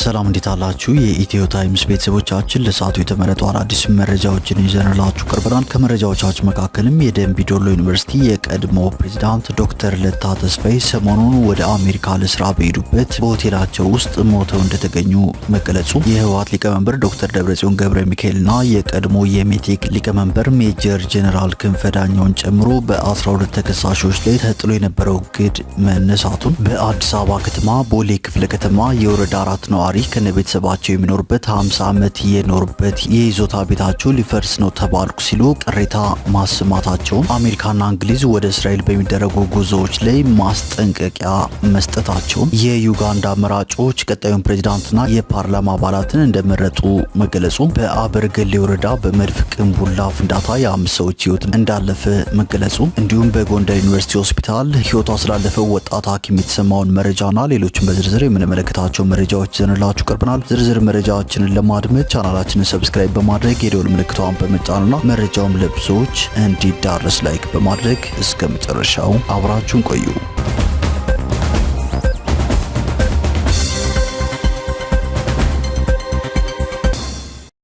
ሰላም እንዴት አላችሁ? የኢትዮ ታይምስ ቤተሰቦቻችን ለሰዓቱ የተመረጡ አዳዲስ መረጃዎችን ይዘንላችሁ ቀርበናል። ከመረጃዎቻችን መካከልም የደምቢ ዶሎ ዩኒቨርሲቲ የቀድሞ ፕሬዝዳንት ዶክተር ለታ ተስፋዬ ሰሞኑን ወደ አሜሪካ ለስራ በሄዱበት በሆቴላቸው ውስጥ ሞተው እንደተገኙ መገለጹ፣ የህወሓት ሊቀመንበር ዶክተር ደብረጽዮን ገብረ ሚካኤልና የቀድሞ የሜቴክ ሊቀመንበር ሜጀር ጄኔራል ክንፈ ዳኘውን ጨምሮ በ12 ተከሳሾች ላይ ተጥሎ የነበረው እግድ መነሳቱን፣ በአዲስ አበባ ከተማ ቦሌ ክፍለ ከተማ የወረዳ 4 ነዋሪ ከነቤተሰባቸው የሚኖርበት 50 ዓመት የኖርበት የይዞታ ቤታቸው ሊፈርስ ነው ተባልኩ ሲሉ ቅሬታ ማሰማታቸውን፣ አሜሪካና እንግሊዝ ወደ እስራኤል በሚደረጉ ጉዞዎች ላይ ማስጠንቀቂያ መስጠታቸውን፣ የዩጋንዳ መራጮች ቀጣዩን ፕሬዝዳንትና የፓርላማ አባላትን እንደመረጡ መገለጹ፣ በአበርገሌ ወረዳ በመድፍ ቅንቡላ ፍንዳታ የ5 ሰዎች ህይወት እንዳለፈ መገለጹ፣ እንዲሁም በጎንደር ዩኒቨርሲቲ ሆስፒታል ህይወቷ ስላለፈው ወጣት ሐኪም የተሰማውን መረጃና ሌሎችን በዝርዝር የምንመለከታቸው መረጃዎች ይዘንላችሁ ቀርበናል። ዝርዝር መረጃዎችን ለማድመጥ ቻናላችንን ሰብስክራይብ በማድረግ የደወል ምልክቷን በመጫንና መረጃውም ለብዙዎች እንዲዳረስ ላይክ በማድረግ እስከ መጨረሻው አብራችሁን ቆዩ።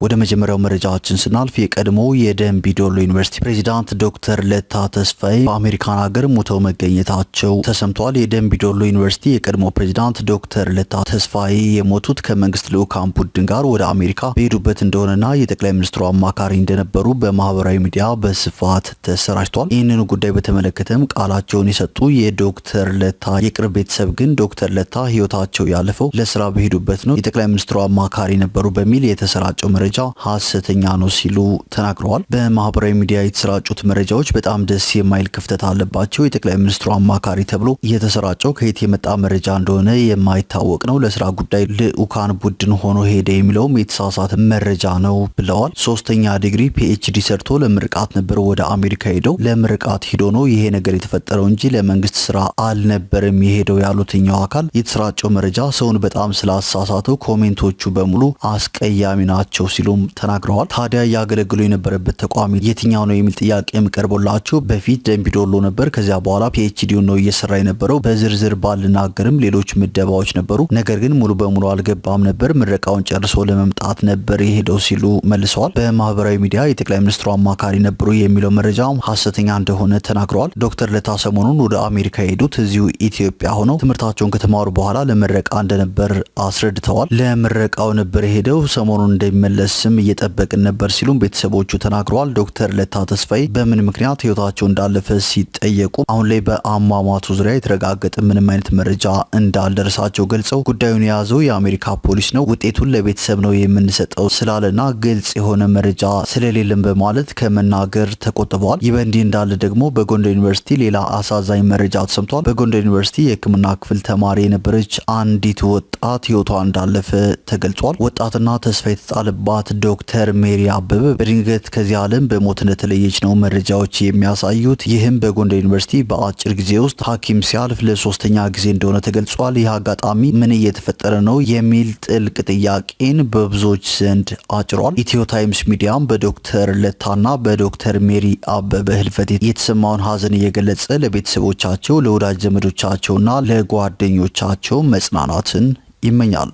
ወደ መጀመሪያው መረጃችን ስናልፍ የቀድሞ የደምቢ ዶሎ ዩኒቨርሲቲ ፕሬዝዳንት ዶክተር ለታ ተስፋዬ በአሜሪካን ሀገር ሞተው መገኘታቸው ተሰምቷል። የደምቢ ዶሎ ዩኒቨርሲቲ የቀድሞ ፕሬዝዳንት ዶክተር ለታ ተስፋዬ የሞቱት ከመንግስት ልዑካን ቡድን ጋር ወደ አሜሪካ በሄዱበት እንደሆነና የጠቅላይ ሚኒስትሩ አማካሪ እንደነበሩ በማህበራዊ ሚዲያ በስፋት ተሰራጭቷል። ይህንኑ ጉዳይ በተመለከተም ቃላቸውን የሰጡ የዶክተር ለታ የቅርብ ቤተሰብ ግን ዶክተር ለታ ህይወታቸው ያለፈው ለስራ በሄዱበት ነው፣ የጠቅላይ ሚኒስትሩ አማካሪ ነበሩ በሚል የተሰራጨው መረጃ ሐሰተኛ ነው ሲሉ ተናግረዋል። በማህበራዊ ሚዲያ የተሰራጩት መረጃዎች በጣም ደስ የማይል ክፍተት አለባቸው። የጠቅላይ ሚኒስትሩ አማካሪ ተብሎ የተሰራጨው ከየት የመጣ መረጃ እንደሆነ የማይታወቅ ነው። ለስራ ጉዳይ ልዑካን ቡድን ሆኖ ሄደ የሚለውም የተሳሳተ መረጃ ነው ብለዋል። 3ኛ ዲግሪ ፒኤችዲ ሰርቶ ለምርቃት ነበር ወደ አሜሪካ ሄደው፣ ለምርቃት ሂዶ ነው ይሄ ነገር የተፈጠረው እንጂ ለመንግስት ስራ አልነበረም የሄደው ያሉትኛው አካል የተሰራጨው መረጃ ሰውን በጣም ስላሳሳተው ኮሜንቶቹ በሙሉ አስቀያሚ ናቸው ሲሉም ተናግረዋል። ታዲያ ያገለግሉ የነበረበት ተቋም የትኛው ነው የሚል ጥያቄ የሚቀርቦላቸው በፊት ደምቢ ዶሎ ነበር፣ ከዚያ በኋላ ፒኤችዲውን ነው እየሰራ የነበረው፣ በዝርዝር ባልናገርም ሌሎች ምደባዎች ነበሩ፣ ነገር ግን ሙሉ በሙሉ አልገባም ነበር፣ ምረቃውን ጨርሶ ለመምጣት ነበር የሄደው ሲሉ መልሰዋል። በማህበራዊ ሚዲያ የጠቅላይ ሚኒስትሩ አማካሪ ነበሩ የሚለው መረጃም ሐሰተኛ እንደሆነ ተናግረዋል። ዶክተር ለታ ሰሞኑን ወደ አሜሪካ የሄዱት እዚሁ ኢትዮጵያ ሆነው ትምህርታቸውን ከተማሩ በኋላ ለምረቃ እንደነበር አስረድተዋል። ለምረቃው ነበር የሄደው፣ ሰሞኑን እንደሚመለስ ስም እየጠበቅን ነበር ሲሉም ቤተሰቦቹ ተናግረዋል። ዶክተር ለታ ተስፋዬ በምን ምክንያት ህይወታቸው እንዳለፈ ሲጠየቁ አሁን ላይ በአሟሟቱ ዙሪያ የተረጋገጠ ምንም አይነት መረጃ እንዳልደረሳቸው ገልጸው ጉዳዩን የያዘው የአሜሪካ ፖሊስ ነው፣ ውጤቱን ለቤተሰብ ነው የምንሰጠው ስላለና ግልጽ የሆነ መረጃ ስለሌለም በማለት ከመናገር ተቆጥበዋል። ይህ በእንዲህ እንዳለ ደግሞ በጎንደር ዩኒቨርሲቲ ሌላ አሳዛኝ መረጃ ተሰምቷል። በጎንደር ዩኒቨርሲቲ የሕክምና ክፍል ተማሪ የነበረች አንዲት ወጣት ህይወቷ እንዳለፈ ተገልጿል። ወጣትና ተስፋ የተጣለባት ዶክተር ሜሪ አበበ በድንገት ከዚህ ዓለም በሞት እንደተለየች ነው መረጃዎች የሚያሳዩት። ይህም በጎንደር ዩኒቨርሲቲ በአጭር ጊዜ ውስጥ ሐኪም ሲያልፍ ለ3ኛ ጊዜ እንደሆነ ተገልጿል። ይህ አጋጣሚ ምን እየተፈጠረ ነው የሚል ጥልቅ ጥያቄን በብዙዎች ዘንድ አጭሯል። ኢትዮ ታይምስ ሚዲያም በዶክተር ለታና በዶክተር ሜሪ አበበ ህልፈት የተሰማውን ሀዘን እየገለጸ ለቤተሰቦቻቸው፣ ለወዳጅ ዘመዶቻቸውና ለጓደኞቻቸው መጽናናትን ይመኛል።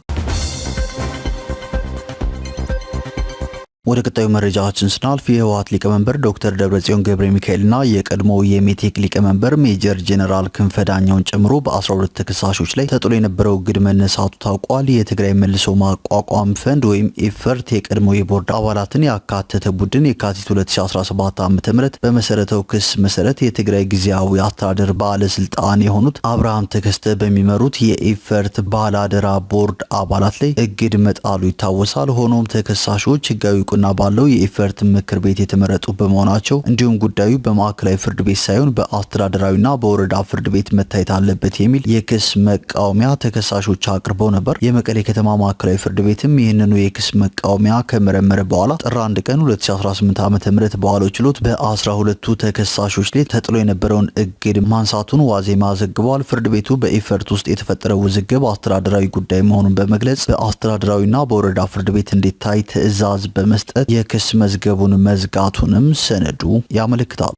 ወደ ቀጣዩ መረጃችን ስናልፍ የህወሓት ሊቀመንበር ዶክተር ደብረጽዮን ገብረ ሚካኤልና የቀድሞ የሜቴክ ሊቀመንበር ሜጀር ጄኔራል ክንፈ ዳኘውን ጨምሮ በ12 ተከሳሾች ላይ ተጥሎ የነበረው እግድ መነሳቱ ታውቋል። የትግራይ መልሶ ማቋቋም ፈንድ ወይም ኢፈርት የቀድሞ የቦርድ አባላትን ያካተተ ቡድን የካቲት 2017 ዓ.ም በመሰረተው ክስ መሰረት የትግራይ ጊዜያዊ አስተዳደር ባለስልጣን የሆኑት አብርሃም ተከስተ በሚመሩት የኢፈርት ባላደራ ቦርድ አባላት ላይ እግድ መጣሉ ይታወሳል። ሆኖም ተከሳሾች ህጋዊ ና ባለው የኢፈርት ምክር ቤት የተመረጡ በመሆናቸው እንዲሁም ጉዳዩ በማዕከላዊ ፍርድ ቤት ሳይሆን በአስተዳደራዊና በወረዳ ፍርድ ቤት መታየት አለበት የሚል የክስ መቃወሚያ ተከሳሾች አቅርበው ነበር። የመቀሌ ከተማ ማዕከላዊ ፍርድ ቤትም ይህንኑ የክስ መቃወሚያ ከመረመረ በኋላ ጥር 1 ቀን 2018 ዓ.ም በዋለው ችሎት በ12ቱ ተከሳሾች ላይ ተጥሎ የነበረውን እግድ ማንሳቱን ዋዜማ ዘግቧል። ፍርድ ቤቱ በኢፈርት ውስጥ የተፈጠረው ውዝግብ አስተዳደራዊ ጉዳይ መሆኑን በመግለጽ በአስተዳደራዊና በወረዳ ፍርድ ቤት እንዲታይ ትዕዛዝ በመስጠት የክስ መዝገቡን መዝጋቱንም ሰነዱ ያመለክታል።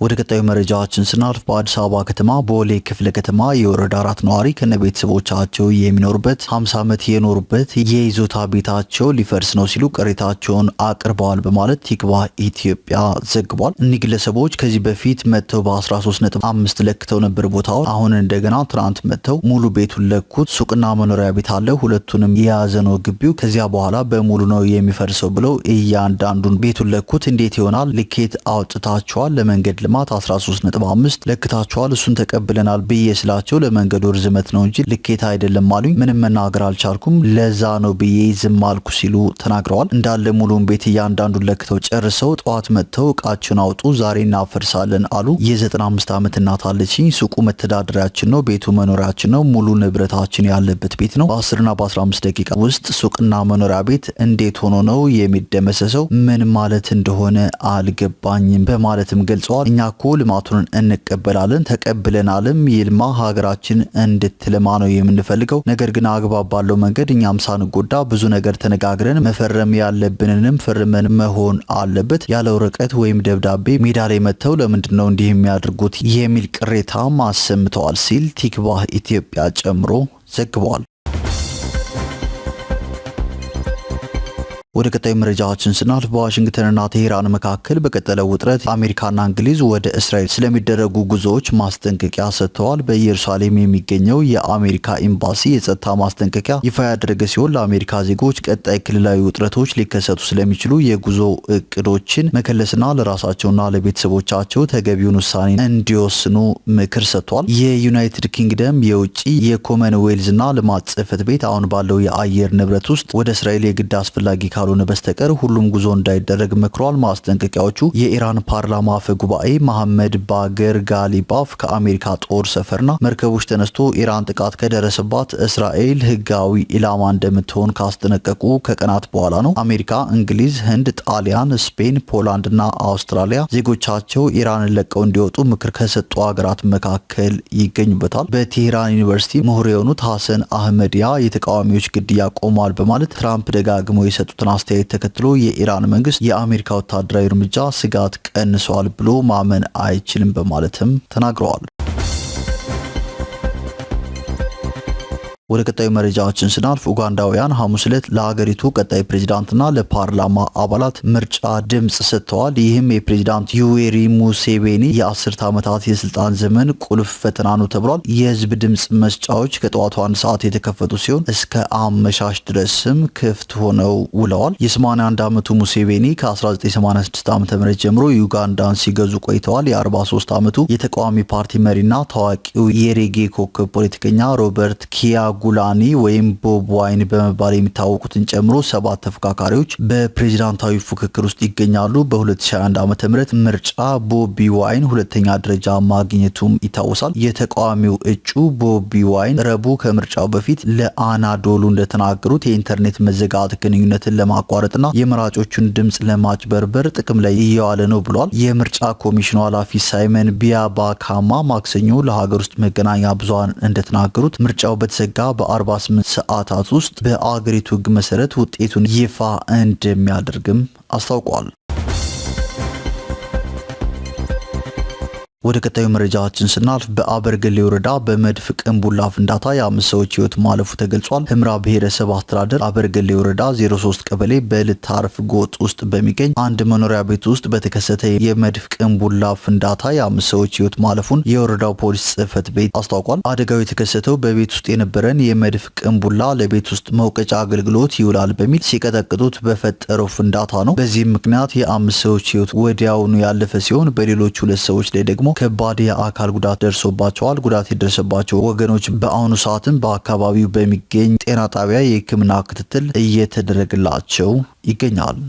ወደ ቀጣዩ መረጃችን ስናልፍ በአዲስ አበባ ከተማ ቦሌ ክፍለ ከተማ የወረዳ 4 ነዋሪ ከነቤተሰቦቻቸው የሚኖሩበት 50 ዓመት የኖሩበት የይዞታ ቤታቸው ሊፈርስ ነው ሲሉ ቅሬታቸውን አቅርበዋል በማለት ቲክቫህ ኢትዮጵያ ዘግቧል። እኒህ ግለሰቦች ከዚህ በፊት መጥተው በ13.5 ለክተው ነበር ቦታውን። አሁን እንደገና ትናንት መጥተው ሙሉ ቤቱን ለኩት። ሱቅና መኖሪያ ቤት አለ፣ ሁለቱንም የያዘ ነው ግቢው። ከዚያ በኋላ በሙሉ ነው የሚፈርሰው ብለው እያንዳንዱን ቤቱን ለኩት። እንዴት ይሆናል? ልኬት አውጥታቸዋል። ለመንገድ ልማት 13.5 ለክታቸዋል፣ እሱን ተቀብለናል ብዬ ስላቸው ለመንገዱ ርዝመት ነው እንጂ ልኬታ አይደለም አሉኝ። ምንም መናገር አልቻልኩም፣ ለዛ ነው ብዬ ዝም አልኩ ሲሉ ተናግረዋል። እንዳለ ሙሉን ቤት እያንዳንዱን ለክተው ጨርሰው ጠዋት መጥተው እቃችን አውጡ ዛሬ እናፈርሳለን አሉ። የ95 ዓመት እናት አለችኝ። ሱቁ መተዳደሪያችን ነው፣ ቤቱ መኖሪያችን ነው፣ ሙሉ ንብረታችን ያለበት ቤት ነው። በ10 እና በ15 ደቂቃ ውስጥ ሱቅና መኖሪያ ቤት እንዴት ሆኖ ነው የሚደመሰሰው? ምን ማለት እንደሆነ አልገባኝም በማለትም ገልጸዋል። እኛ እኮ ልማቱን እንቀበላለን ተቀብለናልም፣ ይልማ ሀገራችን እንድትለማ ነው የምንፈልገው። ነገር ግን አግባብ ባለው መንገድ እኛም ሳንጎዳ ብዙ ነገር ተነጋግረን መፈረም ያለብንንም ፈርመን መሆን አለበት። ያለ ወረቀት ወይም ደብዳቤ ሜዳ ላይ መጥተው ለምንድን ነው እንዲህ የሚያደርጉት የሚል ቅሬታም አሰምተዋል ሲል ቲክቫህ ኢትዮጵያ ጨምሮ ዘግቧል። ወደ ቀጣዩ መረጃችን ስናልፍ በዋሽንግተንና ቴሄራን መካከል በቀጠለው ውጥረት አሜሪካና እንግሊዝ ወደ እስራኤል ስለሚደረጉ ጉዞዎች ማስጠንቀቂያ ሰጥተዋል። በኢየሩሳሌም የሚገኘው የአሜሪካ ኤምባሲ የጸጥታ ማስጠንቀቂያ ይፋ ያደረገ ሲሆን ለአሜሪካ ዜጎች ቀጣይ ክልላዊ ውጥረቶች ሊከሰቱ ስለሚችሉ የጉዞ እቅዶችን መከለስና ለራሳቸውና ለቤተሰቦቻቸው ተገቢውን ውሳኔ እንዲወስኑ ምክር ሰጥቷል። የዩናይትድ ኪንግደም የውጭ የኮመንዌልዝና ልማት ጽሕፈት ቤት አሁን ባለው የአየር ንብረት ውስጥ ወደ እስራኤል የግድ አስፈላጊ ካልሆነ በስተቀር ሁሉም ጉዞ እንዳይደረግ መክሯል። ማስጠንቀቂያዎቹ የኢራን ፓርላማ አፈ ጉባኤ መሐመድ ባገር ጋሊባፍ ከአሜሪካ ጦር ሰፈርና መርከቦች ተነስቶ ኢራን ጥቃት ከደረሰባት እስራኤል ሕጋዊ ኢላማ እንደምትሆን ካስጠነቀቁ ከቀናት በኋላ ነው። አሜሪካ፣ እንግሊዝ፣ ህንድ፣ ጣሊያን፣ ስፔን፣ ፖላንድና አውስትራሊያ ዜጎቻቸው ኢራንን ለቀው እንዲወጡ ምክር ከሰጡ ሀገራት መካከል ይገኙበታል። በቴሄራን ዩኒቨርሲቲ ምሁር የሆኑት ሐሰን አህመዲያ የተቃዋሚዎች ግድያ ቆሟል በማለት ትራምፕ ደጋግመው የሰጡትን አስተያየት ተከትሎ የኢራን መንግስት የአሜሪካ ወታደራዊ እርምጃ ስጋት ቀንሷል ብሎ ማመን አይችልም በማለትም ተናግረዋል። ወደ ቀጣዩ መረጃችን ስናልፍ ኡጋንዳውያን ሐሙስ ዕለት ለሀገሪቱ ቀጣይ ፕሬዝዳንትና ለፓርላማ አባላት ምርጫ ድምጽ ሰጥተዋል። ይህም የፕሬዝዳንት ዩዌሪ ሙሴቬኒ የ10 ዓመታት የስልጣን ዘመን ቁልፍ ፈተና ነው ተብሏል። የህዝብ ድምጽ መስጫዎች ከጠዋቱ 1 ሰዓት የተከፈቱ ሲሆን እስከ አመሻሽ ድረስም ክፍት ሆነው ውለዋል። የ81 ዓመቱ ሙሴቬኒ ከ1986 ዓ.ም ጀምሮ ዩጋንዳን ሲገዙ ቆይተዋል። የ43 ዓመቱ የተቃዋሚ ፓርቲ መሪና ታዋቂው የሬጌ ኮከብ ፖለቲከኛ ሮበርት ኪያጉላኒ ወይም ቦብ ዋይን በመባል የሚታወቁትን ጨምሮ 7 ተፎካካሪዎች በፕሬዝዳንታዊ ፉክክር ውስጥ ይገኛሉ። በ2021 ዓ.ም ምርጫ ቦቢ ዋይን ሁለተኛ ደረጃ ማግኘቱም ይታወሳል። የተቃዋሚው እጩ ቦቢ ዋይን ረቡዕ ከምርጫው በፊት ለአናዶሉ እንደተናገሩት የኢንተርኔት መዘጋት ግንኙነትን ለማቋረጥና የመራጮቹን ድምጽ ለማጭበርበር ጥቅም ላይ እየዋለ ነው ብሏል። የምርጫ ኮሚሽኑ ኃላፊ ሳይመን ቢያባካማ ማክሰኞ ለሀገር ውስጥ መገናኛ ብዙሃን እንደተናገሩት ምርጫው በተዘጋ በ48 ሰዓታት ውስጥ በአገሪቱ ሕግ መሰረት ውጤቱን ይፋ እንደሚያደርግም አስታውቋል። ወደ ቀጣዩ መረጃችን ስናልፍ በአበርገሌ ወረዳ በመድፍ ቅንቡላ ፍንዳታ የ5 ሰዎች ህይወት ማለፉ ተገልጿል። ህምራ ብሔረሰብ አስተዳደር አበርገሌ ወረዳ 03 ቀበሌ በልታርፍ ጎጥ ውስጥ በሚገኝ አንድ መኖሪያ ቤት ውስጥ በተከሰተ የመድፍ ቅንቡላ ፍንዳታ የ5 ሰዎች ህይወት ማለፉን የወረዳው ፖሊስ ጽሕፈት ቤት አስታውቋል። አደጋው የተከሰተው በቤት ውስጥ የነበረን የመድፍ ቅንቡላ ለቤት ውስጥ መውቀጫ አገልግሎት ይውላል በሚል ሲቀጠቅጡት በፈጠረው ፍንዳታ ነው። በዚህም ምክንያት የ5 ሰዎች ህይወት ወዲያውኑ ያለፈ ሲሆን በሌሎች 2 ሰዎች ላይ ደግሞ ከባድ የአካል ጉዳት ደርሶባቸዋል። ጉዳት የደረሰባቸው ወገኖች በአሁኑ ሰዓትም በአካባቢው በሚገኝ ጤና ጣቢያ የሕክምና ክትትል እየተደረገላቸው ይገኛል።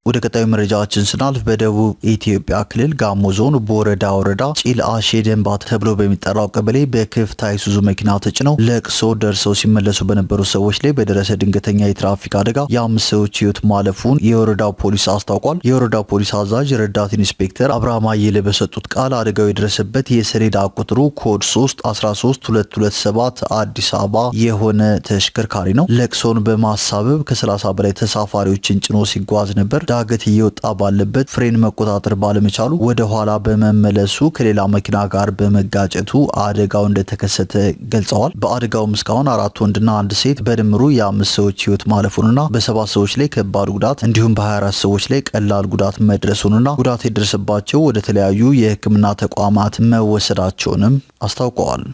ወደ ቀጣዩ መረጃችን ስናልፍ በደቡብ ኢትዮጵያ ክልል ጋሞ ዞን ቦረዳ ወረዳ ጪልአ ሼደንባ ተብሎ በሚጠራው ቀበሌ በክፍት አይሱዙ መኪና ተጭነው ለቅሶ ደርሰው ሲመለሱ በነበሩ ሰዎች ላይ በደረሰ ድንገተኛ የትራፊክ አደጋ የ5 ሰዎች ህይወት ማለፉን የወረዳው ፖሊስ አስታውቋል። የወረዳው ፖሊስ አዛዥ ረዳት ኢንስፔክተር አብርሃም አየለ በሰጡት ቃል አደጋው የደረሰበት የሰሌዳ ቁጥሩ ኮድ 313227 አዲስ አበባ የሆነ ተሽከርካሪ ነው። ለቅሶን በማሳበብ ከ30 በላይ ተሳፋሪዎችን ጭኖ ሲጓዝ ነበር። ዳገት እየወጣ ባለበት ፍሬን መቆጣጠር ባለመቻሉ ወደ ኋላ በመመለሱ ከሌላ መኪና ጋር በመጋጨቱ አደጋው እንደተከሰተ ገልጸዋል። በአደጋውም እስካሁን 4 ወንድና 1 ሴት በድምሩ የ5 ሰዎች ህይወት ማለፉንና በ7 ሰዎች ላይ ከባድ ጉዳት እንዲሁም በ24 ሰዎች ላይ ቀላል ጉዳት መድረሱንና ጉዳት የደረሰባቸው ወደ ተለያዩ የሕክምና ተቋማት መወሰዳቸውንም አስታውቀዋል።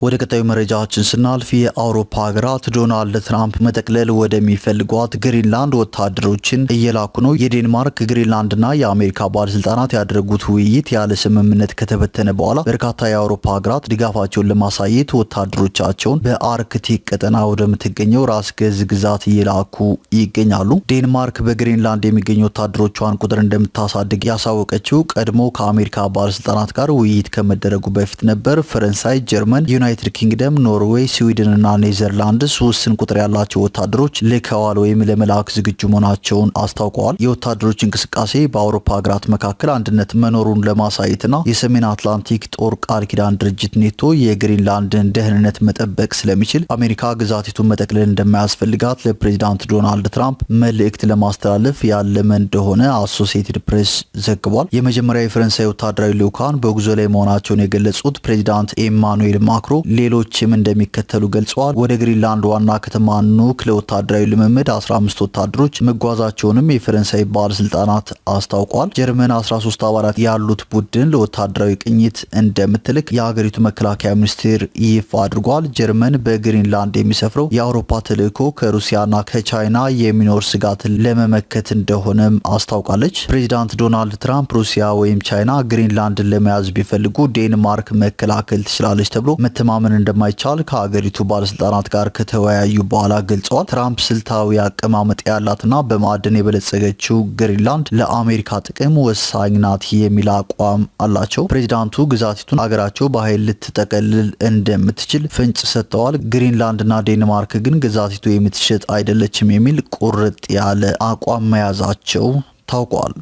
ወደ ቀጣዩ መረጃችን ስናልፍ የአውሮፓ ሀገራት ዶናልድ ትራምፕ መጠቅለል ወደሚፈልጓት ግሪንላንድ ወታደሮችን እየላኩ ነው። የዴንማርክ ግሪንላንድና የአሜሪካ ባለስልጣናት ያደረጉት ውይይት ያለ ስምምነት ከተበተነ በኋላ በርካታ የአውሮፓ ሀገራት ድጋፋቸውን ለማሳየት ወታደሮቻቸውን በአርክቲክ ቀጠና ወደምትገኘው ራስ ገዝ ግዛት እየላኩ ይገኛሉ። ዴንማርክ በግሪንላንድ የሚገኙ ወታደሮቿን ቁጥር እንደምታሳድግ ያሳወቀችው ቀድሞ ከአሜሪካ ባለስልጣናት ጋር ውይይት ከመደረጉ በፊት ነበር። ፈረንሳይ፣ ጀርመን፣ ዩናይትድ ኪንግደም፣ ኖርዌይ፣ ስዊድን እና ኔዘርላንድስ ውስን ቁጥር ያላቸው ወታደሮች ልከዋል ወይም ለመላክ ዝግጁ መሆናቸውን አስታውቀዋል። የወታደሮች እንቅስቃሴ በአውሮፓ ሀገራት መካከል አንድነት መኖሩን ለማሳየትና የሰሜን አትላንቲክ ጦር ቃል ኪዳን ድርጅት ኔቶ የግሪንላንድን ደህንነት መጠበቅ ስለሚችል አሜሪካ ግዛቲቱን መጠቅለል እንደማያስፈልጋት ለፕሬዚዳንት ዶናልድ ትራምፕ መልእክት ለማስተላለፍ ያለመ እንደሆነ አሶሲኤትድ ፕሬስ ዘግቧል። የመጀመሪያ የፈረንሳይ ወታደራዊ ልዑካን በጉዞ ላይ መሆናቸውን የገለጹት ፕሬዚዳንት ኤማኑኤል ማክሮ ሌሎችም እንደሚከተሉ ገልጸዋል። ወደ ግሪንላንድ ዋና ከተማ ኑክ ለወታደራዊ ልምምድ 15 ወታደሮች መጓዛቸውንም የፈረንሳይ ባለስልጣናት አስታውቋል። ጀርመን 13 አባላት ያሉት ቡድን ለወታደራዊ ቅኝት እንደምትልክ የሀገሪቱ መከላከያ ሚኒስቴር ይፋ አድርጓል። ጀርመን በግሪንላንድ የሚሰፍረው የአውሮፓ ተልዕኮ ከሩሲያና ከቻይና የሚኖር ስጋትን ለመመከት እንደሆነም አስታውቃለች። ፕሬዚዳንት ዶናልድ ትራምፕ ሩሲያ ወይም ቻይና ግሪንላንድን ለመያዝ ቢፈልጉ ዴንማርክ መከላከል ትችላለች ተብሎ መተማመን እንደማይቻል ከሀገሪቱ ባለስልጣናት ጋር ከተወያዩ በኋላ ገልጸዋል። ትራምፕ ስልታዊ አቀማመጥ ያላትና በማዕድን የበለጸገችው ግሪንላንድ ለአሜሪካ ጥቅም ወሳኝ ናት የሚል አቋም አላቸው። ፕሬዚዳንቱ ግዛቲቱን ሀገራቸው በኃይል ልትጠቀልል እንደምትችል ፍንጭ ሰጥተዋል። ግሪንላንድና ዴንማርክ ግን ግዛቲቱ የምትሸጥ አይደለችም የሚል ቁርጥ ያለ አቋም መያዛቸው ታውቋል።